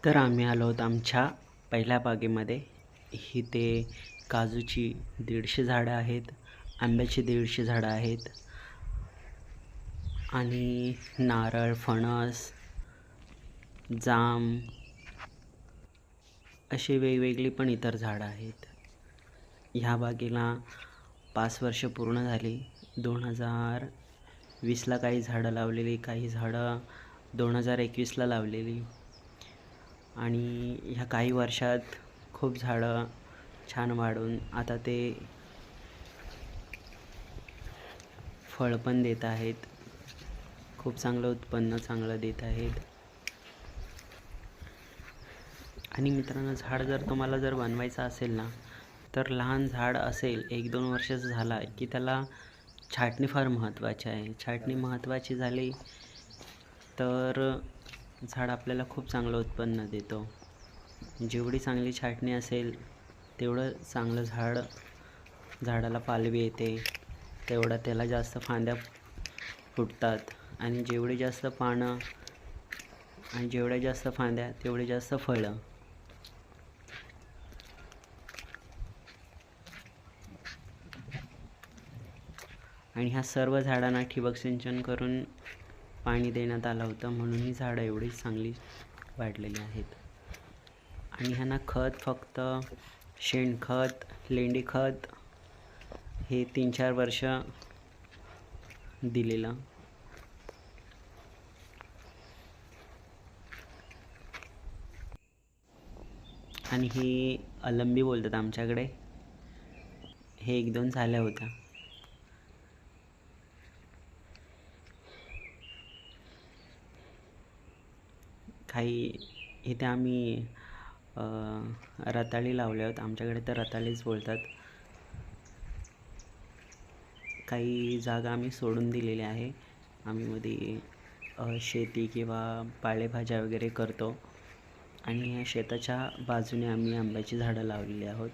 तर आम्ही आलो आहोत आमच्या पहिल्या बागेमध्ये. इथे काजूची 150 झाडं आहेत, आंब्याची 150 झाडं आहेत आणि नारळ, फणस, जाम अशी वेगवेगळी पण इतर झाडं आहेत. ह्या बागेला 5 वर्ष पूर्ण झाली. 2020ला काही झाडं लावलेली, काही झाडं 2021ला लावलेली आणि ह्या काही वर्षात खूप झाडं छान वाढून आता ते फळ पण देत आहेत. खूप चांगलं उत्पन्न चांगलं देत आहेत. आणि मित्रांनो, झाड जर तुम्हाला बनवायचं असेल ना, तर लहान झाड असेल 1-2 वर्षाचं झाला की त्याला छाटणी फार महत्त्वाची आहे. छाटणी महत्त्वाची झाली तर झाड आपल्याला खूप चांगलं उत्पन्न देतो. जेवढी चांगली छाटणी असेल तेवढं चांगलं झाडाला पालवी येते, तेवढा त्याला जास्त फांद्या फुटतात आणि जेवढी जास्त पानं आणि जेवढ्या जास्त फांद्या तेवढी जास्त फळं. आणि ह्या सर्व झाडांना ठिबक सिंचन करून पाणी देण्यात आलं होतं, म्हणून ही झाडं एवढी चांगली वाढलेली आहेत. आणि ह्यांना खत फक्त शेणखत, लेंडीखत हे 3-4 वर्ष दिलेलं. आणि ही अलंबी बोलतात आमच्याकडे. हे 1-2 झाल्या होत्या. काही इथे आम्ही रताळी लावल्या आहेत. आमच्याकडे तर रताळीच बोलतात. काही जागा आम्ही सोडून दिलेली आहे. आम्ही मध्ये शेती किंवा पालेभाज्या वगैरे करतो आणि या शेताच्या बाजूने आम्ही आंब्याची झाडं लावलेली आहोत.